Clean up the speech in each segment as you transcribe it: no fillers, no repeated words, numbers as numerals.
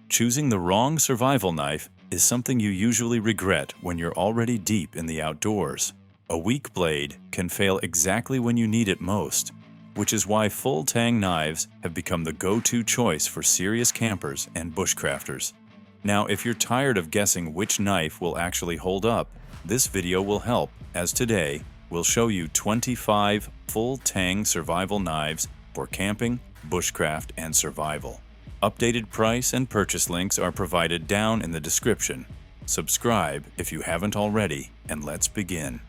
Choosing the wrong survival knife is something you usually regret when you're already deep in the outdoors. A weak blade can fail exactly when you need it most, which is why full Tang knives have become the go-to choice for serious campers and bushcrafters. Now, if you're tired of guessing which knife will actually hold up, this video will help, as today we'll show you 25 full Tang survival knives for camping, bushcraft, and survival. Updated price and purchase links are provided down in the description. Subscribe if you haven't already, and let's begin.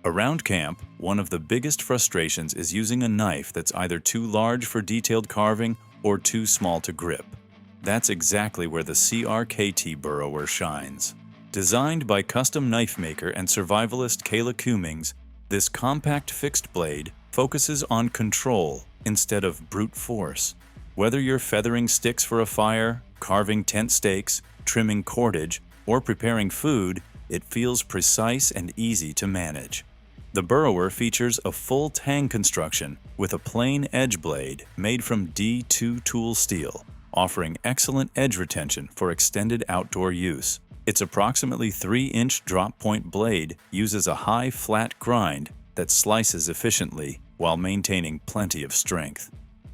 Around camp, one of the biggest frustrations is using a knife that's either too large for detailed carving or too small to grip. That's exactly where the CRKT Burrower shines. Designed by custom knife maker and survivalist Kayla Cummings, this compact fixed blade focuses on control instead of brute force. Whether you're feathering sticks for a fire, carving tent stakes, trimming cordage, or preparing food, it feels precise and easy to manage. The Burrower features a full Tang construction with a plain edge blade made from D2 tool steel, offering excellent edge retention for extended outdoor use. Its approximately 3-inch drop point blade uses a high flat grind that slices efficiently while maintaining plenty of strength.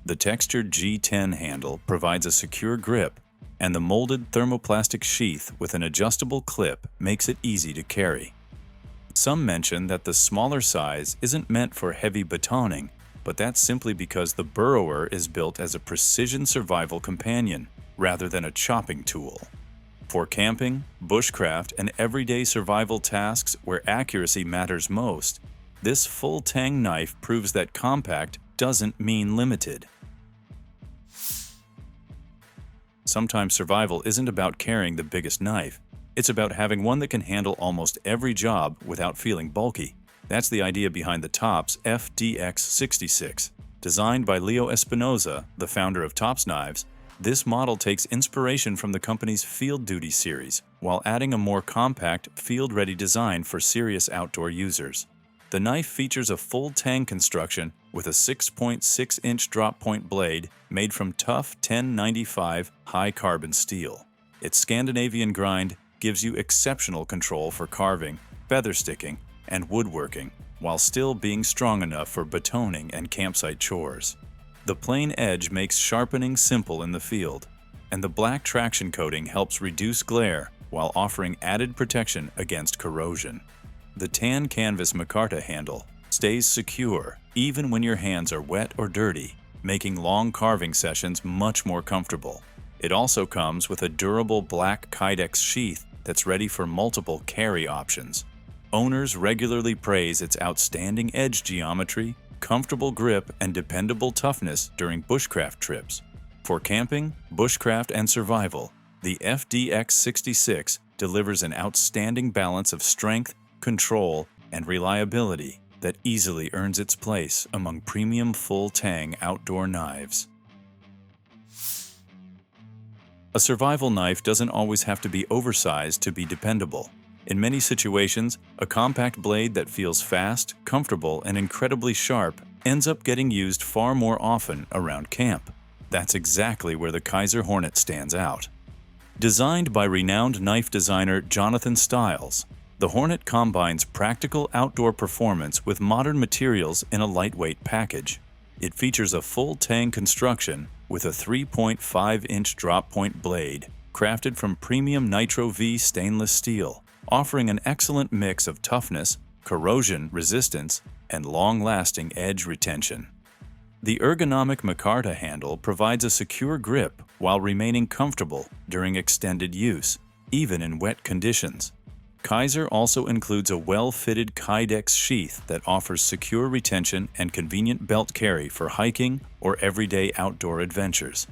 The textured G10 handle provides a secure grip, and the molded thermoplastic sheath with an adjustable clip makes it easy to carry. Some mention that the smaller size isn't meant for heavy batoning, but that's simply because the Burrower is built as a precision survival companion rather than a chopping tool. For camping, bushcraft, and everyday survival tasks where accuracy matters most, this full Tang knife proves that compact doesn't mean limited. Sometimes survival isn't about carrying the biggest knife. It's about having one that can handle almost every job without feeling bulky. That's the idea behind the Tops FDX66. Designed by Leo Espinoza, the founder of Tops Knives, this model takes inspiration from the company's Field Duty series, while adding a more compact, field-ready design for serious outdoor users. The knife features a full Tang construction with a 6.6-inch drop point blade made from tough 1095 high-carbon steel. Its Scandinavian grind gives you exceptional control for carving, feather sticking, and woodworking, while still being strong enough for batoning and campsite chores. The plain edge makes sharpening simple in the field, and the black traction coating helps reduce glare while offering added protection against corrosion. The tan canvas micarta handle stays secure even when your hands are wet or dirty, making long carving sessions much more comfortable. It also comes with a durable black Kydex sheath that's ready for multiple carry options. Owners regularly praise its outstanding edge geometry, comfortable grip, and dependable toughness during bushcraft trips. For camping, bushcraft, and survival, the FDX66 delivers an outstanding balance of strength, control, and reliability that easily earns its place among premium full Tang outdoor knives. A survival knife doesn't always have to be oversized to be dependable. In many situations, a compact blade that feels fast, comfortable, and incredibly sharp ends up getting used far more often around camp. That's exactly where the Kizer Hornet stands out. Designed by renowned knife designer Jonathan Stiles, the Hornet combines practical outdoor performance with modern materials in a lightweight package. It features a full Tang construction with a 3.5-inch drop point blade crafted from premium Nitro V stainless steel, offering an excellent mix of toughness, corrosion resistance, and long-lasting edge retention. The ergonomic micarta handle provides a secure grip while remaining comfortable during extended use, even in wet conditions. Kizer also includes a well-fitted Kydex sheath that offers secure retention and convenient belt carry for hiking or everyday outdoor adventures.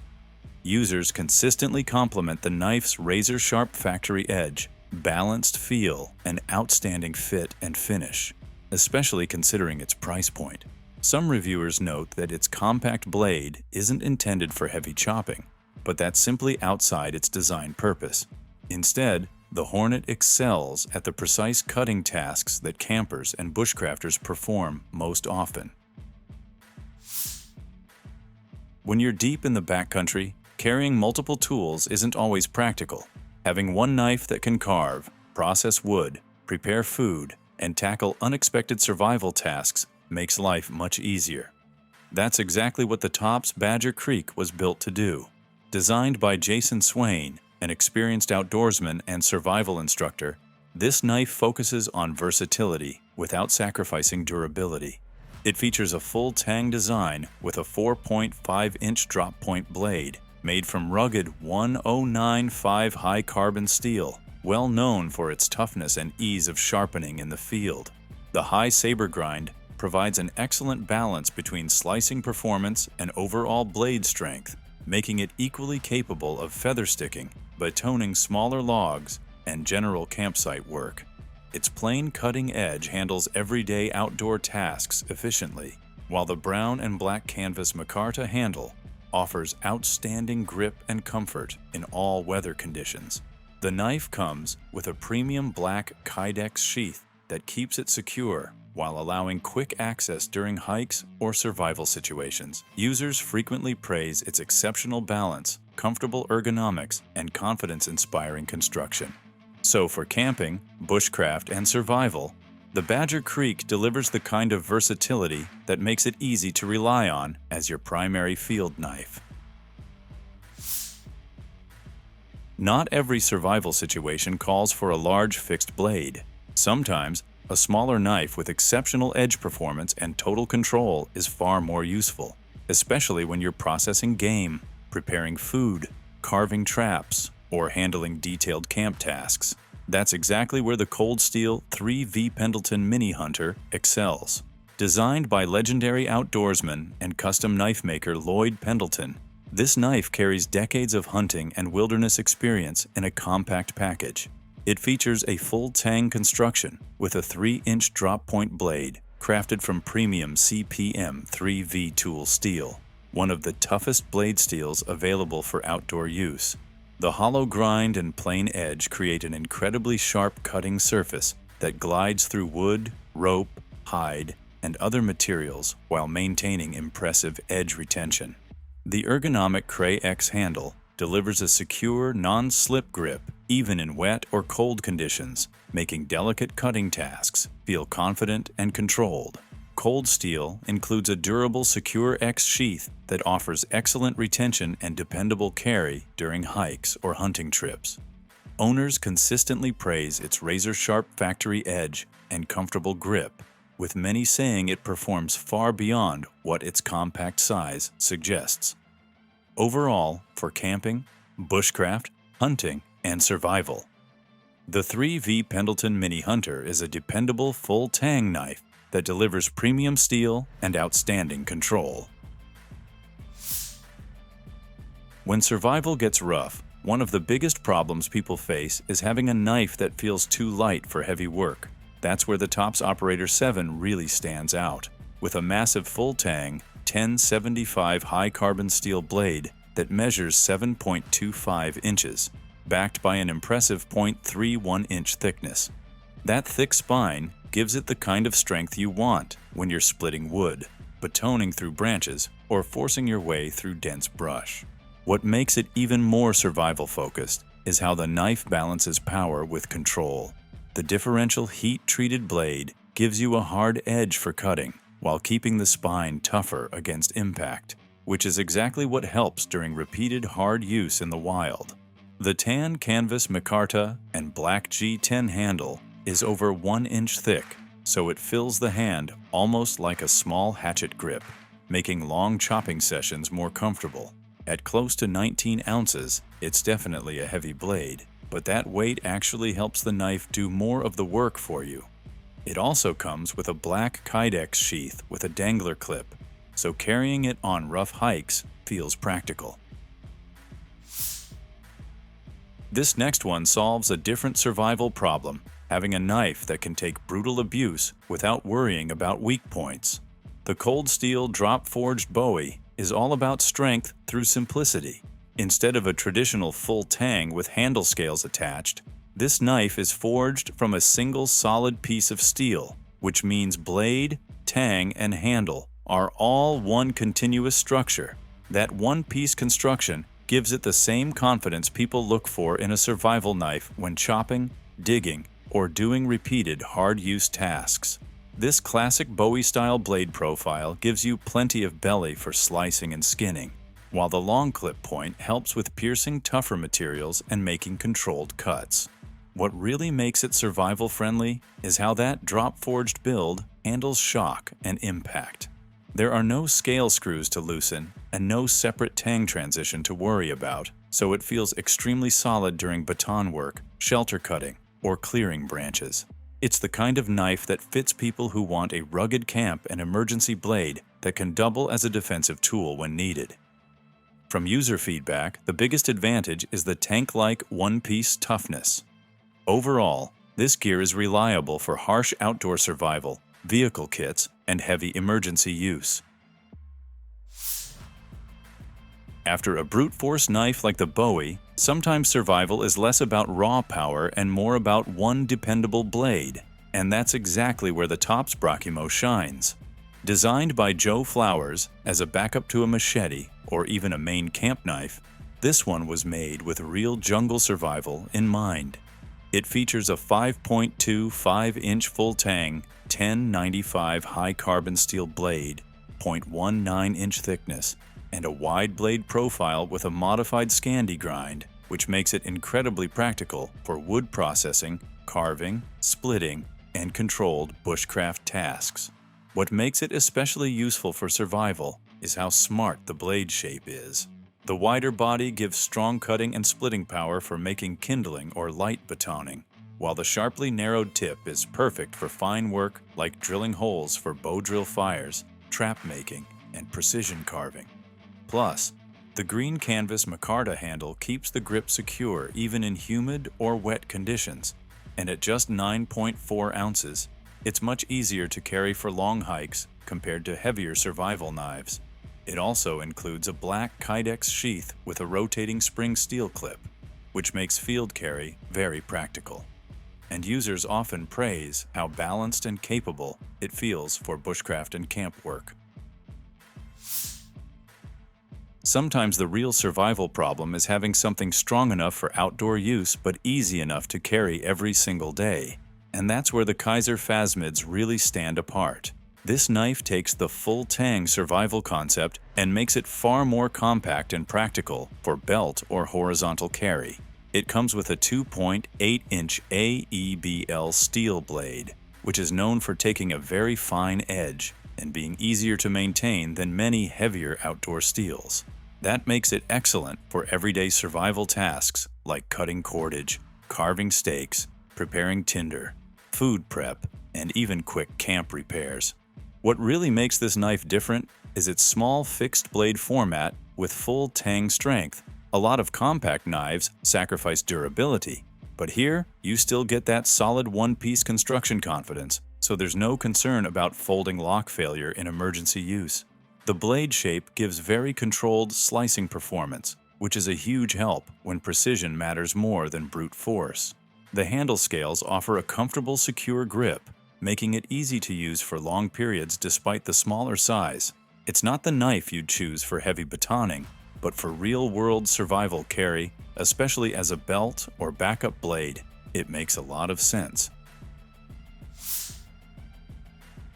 Users consistently compliment the knife's razor-sharp factory edge, balanced feel, and outstanding fit and finish, especially considering its price point. Some reviewers note that its compact blade isn't intended for heavy chopping, but that's simply outside its design purpose. Instead, the Hornet excels at the precise cutting tasks that campers and bushcrafters perform most often. When you're deep in the backcountry, carrying multiple tools isn't always practical. Having one knife that can carve, process wood, prepare food, and tackle unexpected survival tasks makes life much easier. That's exactly what the Tops Badger Creek was built to do. Designed by Jason Swain, an experienced outdoorsman and survival instructor, this knife focuses on versatility without sacrificing durability. It features a full Tang design with a 4.5-inch drop point blade made from rugged 1095 high-carbon steel, well known for its toughness and ease of sharpening in the field. The high saber grind provides an excellent balance between slicing performance and overall blade strength, making it equally capable of feather sticking, batoning smaller logs, and general campsite work. Its plain cutting edge handles everyday outdoor tasks efficiently, while the brown and black canvas micarta handle offers outstanding grip and comfort in all weather conditions. The knife comes with a premium black Kydex sheath that keeps it secure while allowing quick access during hikes or survival situations. Users frequently praise its exceptional balance, comfortable ergonomics, and confidence-inspiring construction. So for camping, bushcraft, and survival, the Badger Creek delivers the kind of versatility that makes it easy to rely on as your primary field knife. Not every survival situation calls for a large fixed blade. Sometimes, a smaller knife with exceptional edge performance and total control is far more useful, especially when you're processing game, preparing food, carving traps, or handling detailed camp tasks. That's exactly where the Cold Steel 3V Pendleton Mini Hunter excels. Designed by legendary outdoorsman and custom knife maker Lloyd Pendleton, this knife carries decades of hunting and wilderness experience in a compact package. It features a full Tang construction with a 3-inch drop point blade crafted from premium CPM 3V tool steel, one of the toughest blade steels available for outdoor use. The hollow grind and plain edge create an incredibly sharp cutting surface that glides through wood, rope, hide, and other materials while maintaining impressive edge retention. The ergonomic Cray X handle delivers a secure, non-slip grip even in wet or cold conditions, making delicate cutting tasks feel confident and controlled. Cold Steel includes a durable Secure X sheath that offers excellent retention and dependable carry during hikes or hunting trips. Owners consistently praise its razor-sharp factory edge and comfortable grip, with many saying it performs far beyond what its compact size suggests. Overall, for camping, bushcraft, hunting, and survival, the 3V Pendleton Mini Hunter is a dependable full Tang knife that delivers premium steel and outstanding control. When survival gets rough, one of the biggest problems people face is having a knife that feels too light for heavy work. That's where the Tops Operator 7 really stands out, with a massive full Tang 1075 high-carbon steel blade that measures 7.25 inches, backed by an impressive 0.31-inch thickness. That thick spine gives it the kind of strength you want when you're splitting wood, batoning through branches, or forcing your way through dense brush. What makes it even more survival-focused is how the knife balances power with control. The differential heat-treated blade gives you a hard edge for cutting, while keeping the spine tougher against impact, which is exactly what helps during repeated hard use in the wild. The tan canvas micarta and black G10 handle is over 1 inch thick, so it fills the hand almost like a small hatchet grip, making long chopping sessions more comfortable. At close to 19 ounces, it's definitely a heavy blade, but that weight actually helps the knife do more of the work for you. It also comes with a black Kydex sheath with a dangler clip, so carrying it on rough hikes feels practical. This next one solves a different survival problem, having a knife that can take brutal abuse without worrying about weak points. The Cold Steel drop-forged Bowie is all about strength through simplicity. Instead of a traditional full Tang with handle scales attached, This knife is forged from a single solid piece of steel, which means blade, tang, and handle are all one continuous structure. That one-piece construction gives it the same confidence people look for in a survival knife when chopping, digging, or doing repeated hard-use tasks. This classic Bowie-style blade profile gives you plenty of belly for slicing and skinning, while the long clip point helps with piercing tougher materials and making controlled cuts. What really makes it survival-friendly is how that drop-forged build handles shock and impact. There are no scale screws to loosen and no separate tang transition to worry about, so it feels extremely solid during baton work, shelter cutting, or clearing branches. It's the kind of knife that fits people who want a rugged camp and emergency blade that can double as a defensive tool when needed. From user feedback, the biggest advantage is the tank-like one-piece toughness. Overall, this gear is reliable for harsh outdoor survival, vehicle kits, and heavy emergency use. After a brute force knife like the Bowie, sometimes survival is less about raw power and more about one dependable blade, and that's exactly where the Tops Brakimo shines. Designed by Joe Flowers as a backup to a machete or even a main camp knife, this one was made with real jungle survival in mind. It features a 5.2 5-inch full tang, 1095 high carbon steel blade, 0.19-inch thickness, and a wide blade profile with a modified Scandi grind, which makes it incredibly practical for wood processing, carving, splitting, and controlled bushcraft tasks. What makes it especially useful for survival is how smart the blade shape is. The wider body gives strong cutting and splitting power for making kindling or light batoning, while the sharply narrowed tip is perfect for fine work like drilling holes for bow drill fires, trap making, and precision carving. Plus, the green canvas micarta handle keeps the grip secure even in humid or wet conditions, and at just 9.4 ounces, it's much easier to carry for long hikes compared to heavier survival knives. It also includes a black Kydex sheath with a rotating spring steel clip, which makes field carry very practical. And users often praise how balanced and capable it feels for bushcraft and camp work. Sometimes the real survival problem is having something strong enough for outdoor use but easy enough to carry every single day. And that's where the Kizer Phasmids really stand apart. This knife takes the full tang survival concept and makes it far more compact and practical for belt or horizontal carry. It comes with a 2.8-inch AEBL steel blade, which is known for taking a very fine edge and being easier to maintain than many heavier outdoor steels. That makes it excellent for everyday survival tasks like cutting cordage, carving steaks, preparing tinder, food prep, and even quick camp repairs. What really makes this knife different is its small fixed blade format with full tang strength. A lot of compact knives sacrifice durability, but here you still get that solid one-piece construction confidence, so there's no concern about folding lock failure in emergency use. The blade shape gives very controlled slicing performance, which is a huge help when precision matters more than brute force. The handle scales offer a comfortable, secure grip, making it easy to use for long periods despite the smaller size. It's not the knife you'd choose for heavy batoning, but for real-world survival carry, especially as a belt or backup blade, it makes a lot of sense.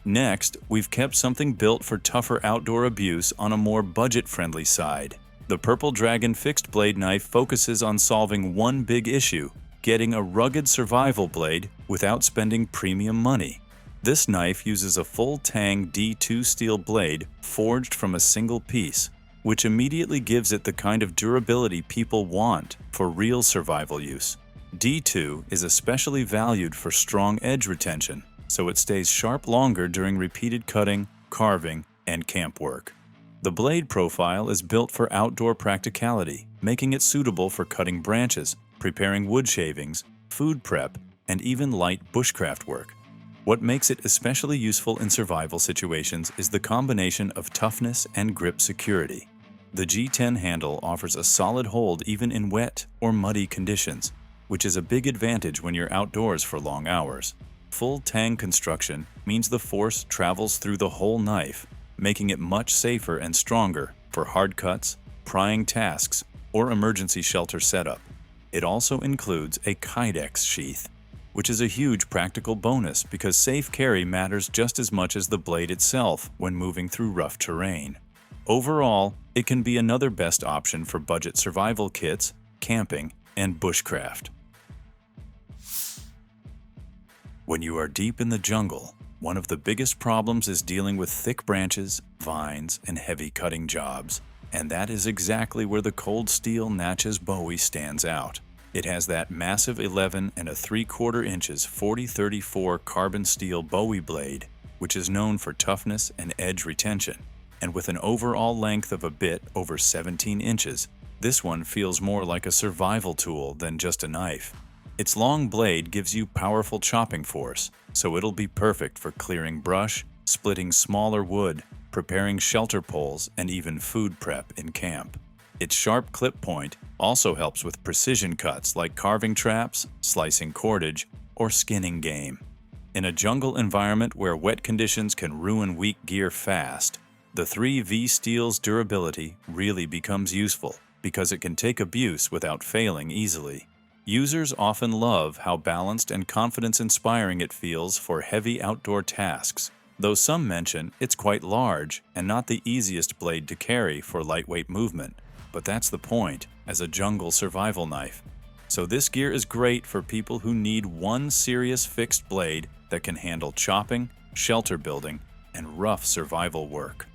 Next, we've kept something built for tougher outdoor abuse on a more budget-friendly side. The Purple Dragon fixed blade knife focuses on solving one big issue: getting a rugged survival blade without spending premium money. This knife uses a full tang D2 steel blade forged from a single piece, which immediately gives it the kind of durability people want for real survival use. D2 is especially valued for strong edge retention, so it stays sharp longer during repeated cutting, carving, and camp work. The blade profile is built for outdoor practicality, making it suitable for cutting branches, preparing wood shavings, food prep, and even light bushcraft work. What makes it especially useful in survival situations is the combination of toughness and grip security. The G10 handle offers a solid hold even in wet or muddy conditions, which is a big advantage when you're outdoors for long hours. Full Tang construction means the force travels through the whole knife, making it much safer and stronger for hard cuts, prying tasks, or emergency shelter setup. It also includes a Kydex sheath, which is a huge practical bonus because safe carry matters just as much as the blade itself when moving through rough terrain. Overall, it can be another best option for budget survival kits, camping, and bushcraft. When you are deep in the jungle, one of the biggest problems is dealing with thick branches, vines, and heavy cutting jobs, and that is exactly where the cold steel Natchez Bowie stands out. It has that massive 11 3/4 inches 4034 carbon steel Bowie blade, which is known for toughness and edge retention, and with an overall length of a bit over 17 inches, this one feels more like a survival tool than just a knife. Its long blade gives you powerful chopping force, so it'll be perfect for clearing brush, splitting smaller wood, preparing shelter poles, and even food prep in camp. Its sharp clip point also helps with precision cuts like carving traps, slicing cordage, or skinning game. In a jungle environment where wet conditions can ruin weak gear fast, the 3V steel's durability really becomes useful because it can take abuse without failing easily. Users often love how balanced and confidence-inspiring it feels for heavy outdoor tasks, though some mention it's quite large and not the easiest blade to carry for lightweight movement. But that's the point as a jungle survival knife. So this gear is great for people who need one serious fixed blade that can handle chopping, shelter building, and rough survival work.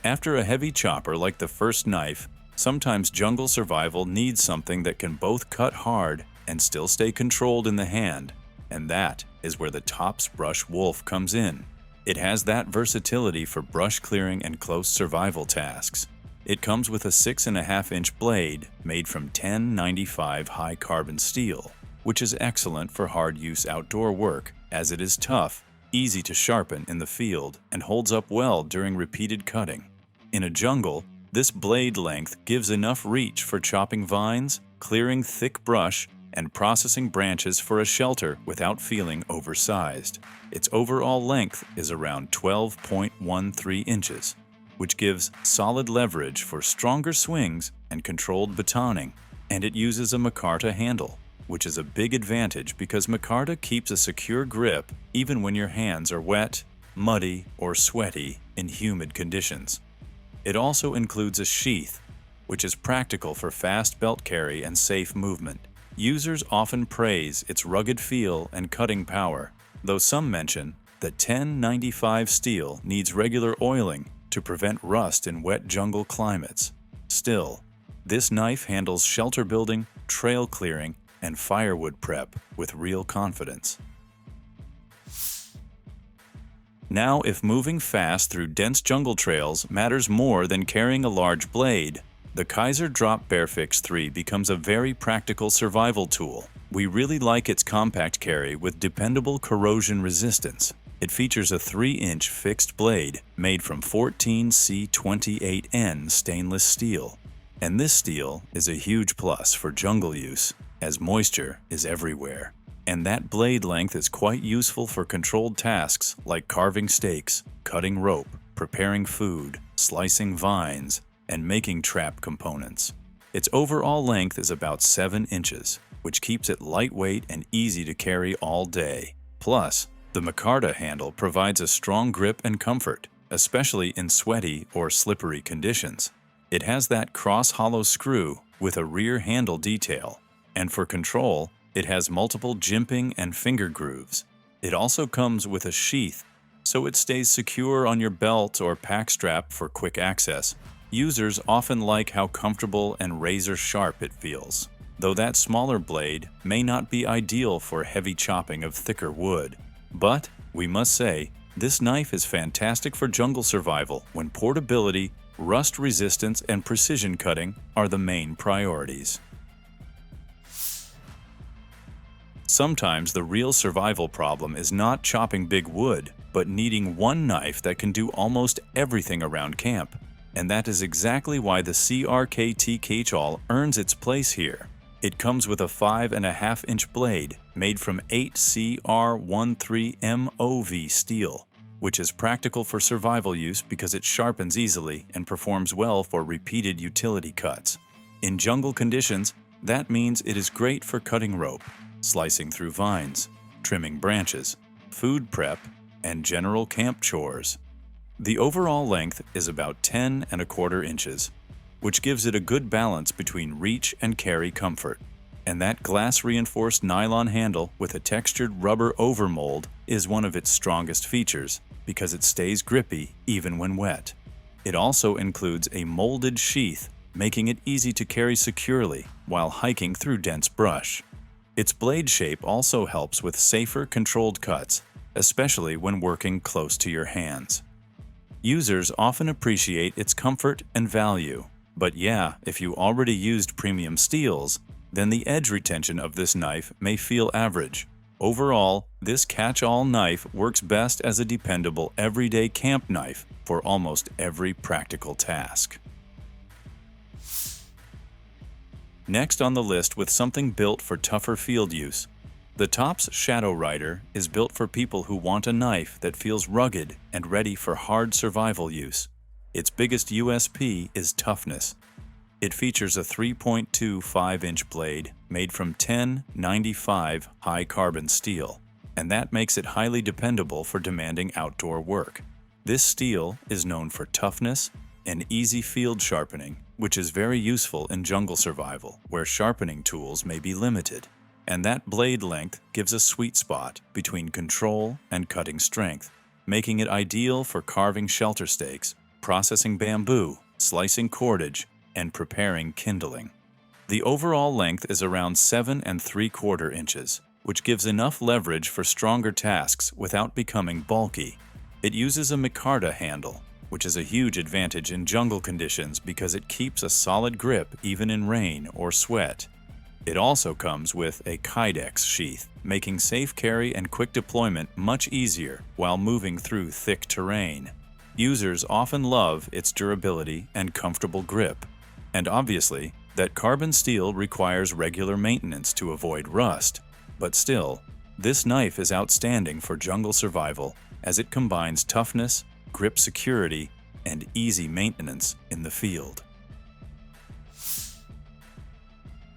After a heavy chopper like the first knife, sometimes jungle survival needs something that can both cut hard and still stay controlled in the hand, and that is where the Tops Brush Wolf comes in. It has that versatility for brush clearing and close survival tasks. It comes with a 6.5-inch blade made from 1095 high carbon steel, which is excellent for hard-use outdoor work as it is tough, easy to sharpen in the field, and holds up well during repeated cutting. In a jungle, this blade length gives enough reach for chopping vines, clearing thick brush, and processing branches for a shelter without feeling oversized. Its overall length is around 12.13 inches, which gives solid leverage for stronger swings and controlled batoning, and it uses a micarta handle, which is a big advantage because micarta keeps a secure grip even when your hands are wet, muddy, or sweaty in humid conditions. It also includes a sheath, which is practical for fast belt carry and safe movement. Users often praise its rugged feel and cutting power, though some mention that 1095 steel needs regular oiling to prevent rust in wet jungle climates. Still, this knife handles shelter building, trail clearing, and firewood prep with real confidence. Now, if moving fast through dense jungle trails matters more than carrying a large blade, the Kizer Drop Barefix 3 becomes a very practical survival tool. We really like its compact carry with dependable corrosion resistance. It features a 3-inch fixed blade made from 14C28N stainless steel. And this steel is a huge plus for jungle use, as moisture is everywhere. And that blade length is quite useful for controlled tasks like carving steaks, cutting rope, preparing food, slicing vines, and making trap components. Its overall length is about 7 inches, which keeps it lightweight and easy to carry all day. Plus, the micarta handle provides a strong grip and comfort, especially in sweaty or slippery conditions. It has that cross-hollow screw with a rear handle detail, and for control, it has multiple jimping and finger grooves. It also comes with a sheath, so it stays secure on your belt or pack strap for quick access. Users often like how comfortable and razor-sharp it feels, though that smaller blade may not be ideal for heavy chopping of thicker wood. But, we must say, this knife is fantastic for jungle survival when portability, rust resistance, and precision cutting are the main priorities. Sometimes the real survival problem is not chopping big wood, but needing one knife that can do almost everything around camp. And that is exactly why the CRKT Catchall earns its place here. It comes with a 5.5-inch blade made from 8CR13MOV steel, which is practical for survival use because it sharpens easily and performs well for repeated utility cuts. In jungle conditions, that means it is great for cutting rope, slicing through vines, trimming branches, food prep, and general camp chores. The overall length is about 10.25 inches, which gives it a good balance between reach and carry comfort. And that glass-reinforced nylon handle with a textured rubber overmold is one of its strongest features because it stays grippy even when wet. It also includes a molded sheath, making it easy to carry securely while hiking through dense brush. Its blade shape also helps with safer, controlled cuts, especially when working close to your hands. Users often appreciate its comfort and value, but yeah, if you already used premium steels, then the edge retention of this knife may feel average. Overall, this catch-all knife works best as a dependable everyday camp knife for almost every practical task. Next on the list with something built for tougher field use. The Tops Shadow Rider is built for people who want a knife that feels rugged and ready for hard survival use. Its biggest USP is toughness. It features a 3.25-inch blade made from 1095 high-carbon steel, and that makes it highly dependable for demanding outdoor work. This steel is known for toughness and easy field sharpening, which is very useful in jungle survival, where sharpening tools may be limited. And that blade length gives a sweet spot between control and cutting strength, making it ideal for carving shelter stakes, processing bamboo, slicing cordage, and preparing kindling. The overall length is around 7.75 inches, which gives enough leverage for stronger tasks without becoming bulky. It uses a micarta handle, which is a huge advantage in jungle conditions because it keeps a solid grip even in rain or sweat. It also comes with a kydex sheath, making safe carry and quick deployment much easier while moving through thick terrain. Users often love its durability and comfortable grip. And obviously, that carbon steel requires regular maintenance to avoid rust. But still, this knife is outstanding for jungle survival as it combines toughness, grip security, and easy maintenance in the field.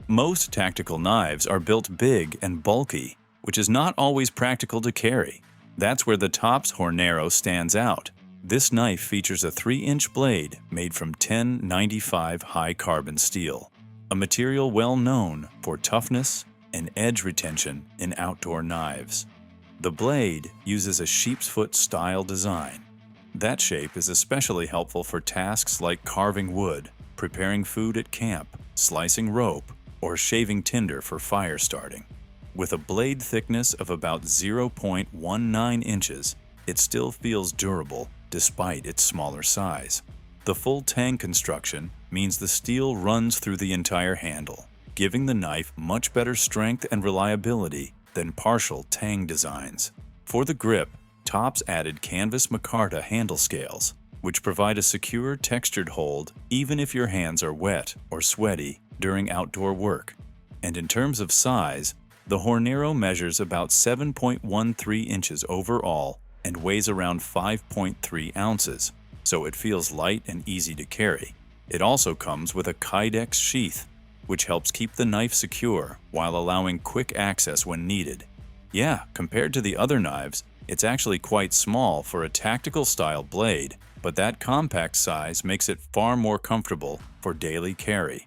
Most tactical knives are built big and bulky, which is not always practical to carry. That's where the Tops Hornero stands out. This knife features a 3-inch blade made from 1095 high-carbon steel, a material well known for toughness and edge retention in outdoor knives. The blade uses a sheep's foot style design. That shape is especially helpful for tasks like carving wood, preparing food at camp, slicing rope, or shaving tinder for fire starting. With a blade thickness of about 0.19 inches, it still feels durable despite its smaller size. The full Tang construction means the steel runs through the entire handle, giving the knife much better strength and reliability than partial Tang designs. For the grip, Tops added canvas micarta handle scales, which provide a secure textured hold even if your hands are wet or sweaty during outdoor work. And in terms of size, the Hornero measures about 7.13 inches overall and weighs around 5.3 ounces, so it feels light and easy to carry. It also comes with a kydex sheath, which helps keep the knife secure while allowing quick access when needed. Yeah, compared to the other knives, it's actually quite small for a tactical style blade, but that compact size makes it far more comfortable for daily carry.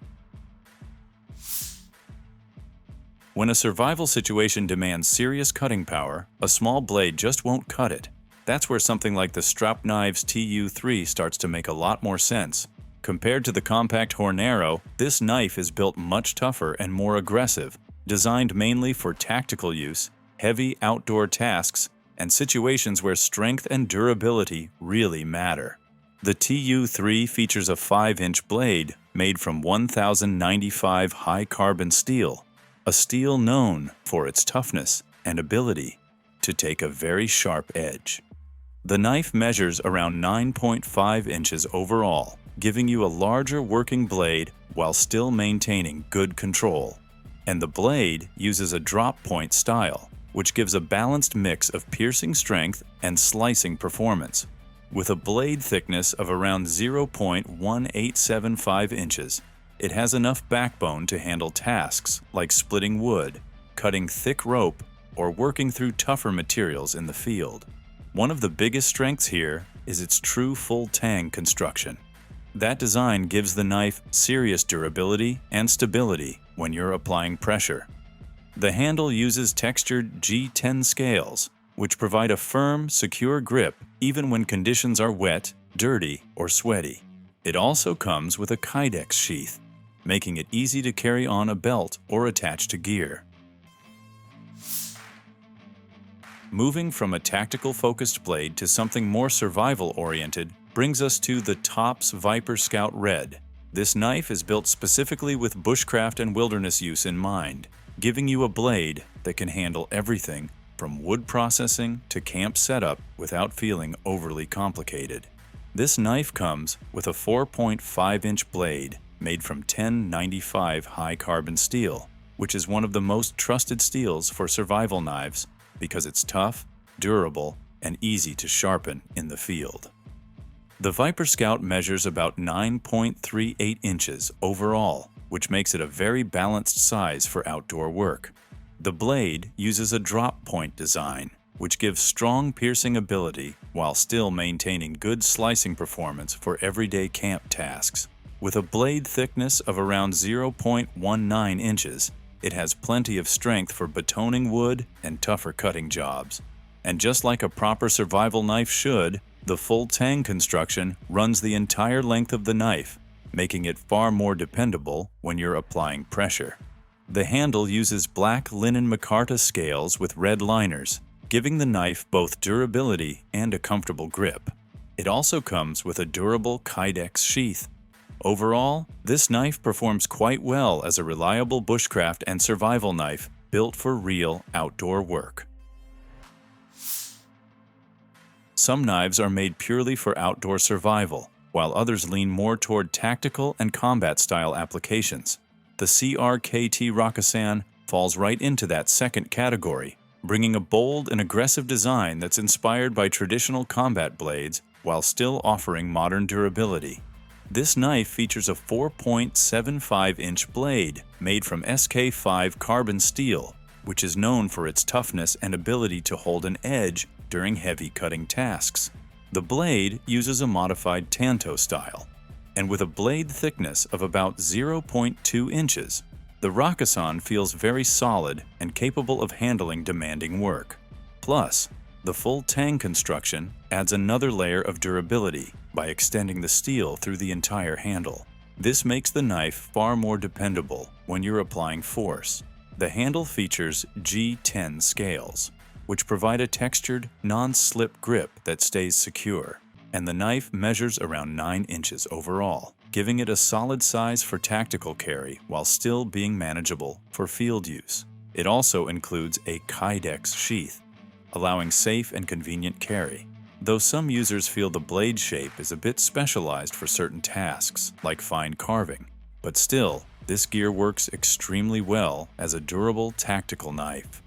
When a survival situation demands serious cutting power, a small blade just won't cut it. That's where something like the Stroup Knives TU3 starts to make a lot more sense. Compared to the compact Hornero, this knife is built much tougher and more aggressive, designed mainly for tactical use, heavy outdoor tasks, and situations where strength and durability really matter. The TU3 features a 5-inch blade made from 1095 high-carbon steel, a steel known for its toughness and ability to take a very sharp edge. The knife measures around 9.5 inches overall, giving you a larger working blade while still maintaining good control. And the blade uses a drop point style, which gives a balanced mix of piercing strength and slicing performance. With a blade thickness of around 0.1875 inches, it has enough backbone to handle tasks like splitting wood, cutting thick rope, or working through tougher materials in the field. One of the biggest strengths here is its true full tang construction. That design gives the knife serious durability and stability when you're applying pressure. The handle uses textured G10 scales, which provide a firm, secure grip even when conditions are wet, dirty, or sweaty. It also comes with a Kydex sheath, making it easy to carry on a belt or attach to gear. Moving from a tactical-focused blade to something more survival-oriented brings us to the Tops Viper Scout Red. This knife is built specifically with bushcraft and wilderness use in mind, giving you a blade that can handle everything from wood processing to camp setup without feeling overly complicated. This knife comes with a 4.5-inch blade made from 1095 high-carbon steel, which is one of the most trusted steels for survival knives because it's tough, durable, and easy to sharpen in the field. The Viper Scout measures about 9.38 inches overall, which makes it a very balanced size for outdoor work. The blade uses a drop point design, which gives strong piercing ability while still maintaining good slicing performance for everyday camp tasks. With a blade thickness of around 0.19 inches, it has plenty of strength for batoning wood and tougher cutting jobs. And just like a proper survival knife should, the full tang construction runs the entire length of the knife, making it far more dependable when you're applying pressure. The handle uses black linen micarta scales with red liners, giving the knife both durability and a comfortable grip. It also comes with a durable Kydex sheath. Overall, this knife performs quite well as a reliable bushcraft and survival knife built for real outdoor work. Some knives are made purely for outdoor survival, while others lean more toward tactical and combat-style applications. The CRKT Rakkasan falls right into that second category, bringing a bold and aggressive design that's inspired by traditional combat blades while still offering modern durability. This knife features a 4.75-inch blade made from SK5 carbon steel, which is known for its toughness and ability to hold an edge during heavy cutting tasks. The blade uses a modified tanto style, and with a blade thickness of about 0.2 inches, the Rakkasan feels very solid and capable of handling demanding work. Plus, the full tang construction adds another layer of durability by extending the steel through the entire handle. This makes the knife far more dependable when you're applying force. The handle features G10 scales, which provide a textured, non-slip grip that stays secure, and the knife measures around 9 inches overall, giving it a solid size for tactical carry while still being manageable for field use. It also includes a Kydex sheath, allowing safe and convenient carry, though some users feel the blade shape is a bit specialized for certain tasks, like fine carving. But still, this gear works extremely well as a durable tactical knife.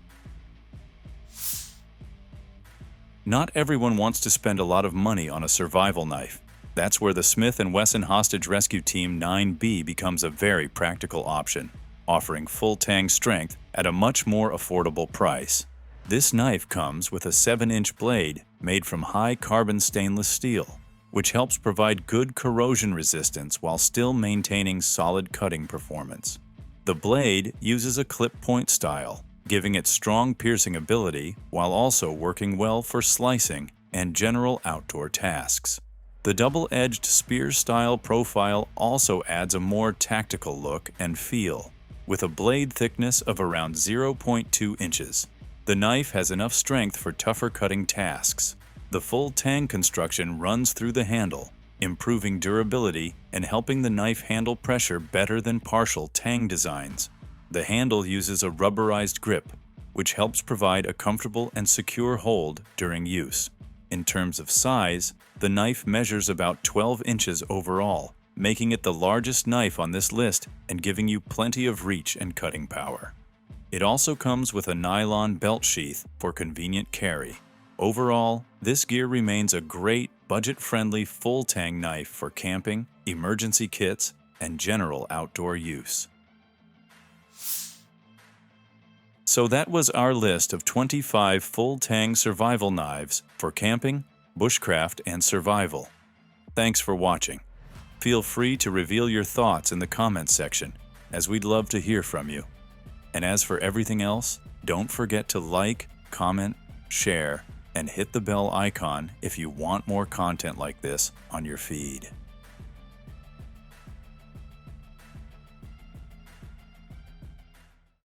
Not everyone wants to spend a lot of money on a survival knife. That's where the Smith & Wesson Hostage Rescue Team 9B becomes a very practical option, offering full tang strength at a much more affordable price. This knife comes with a 7-inch blade made from high carbon stainless steel, which helps provide good corrosion resistance while still maintaining solid cutting performance. The blade uses a clip point style, giving it strong piercing ability while also working well for slicing and general outdoor tasks. The double-edged spear-style profile also adds a more tactical look and feel, with a blade thickness of around 0.2 inches. The knife has enough strength for tougher cutting tasks. The full tang construction runs through the handle, improving durability and helping the knife handle pressure better than partial tang designs. The handle uses a rubberized grip, which helps provide a comfortable and secure hold during use. In terms of size, the knife measures about 12 inches overall, making it the largest knife on this list and giving you plenty of reach and cutting power. It also comes with a nylon belt sheath for convenient carry. Overall, this gear remains a great, budget-friendly full Tang knife for camping, emergency kits, and general outdoor use. So that was our list of 25 full Tang survival knives for camping, bushcraft, and survival. Thanks for watching. Feel free to reveal your thoughts in the comments section, as we'd love to hear from you. And as for everything else, don't forget to like, comment, share, and hit the bell icon if you want more content like this on your feed.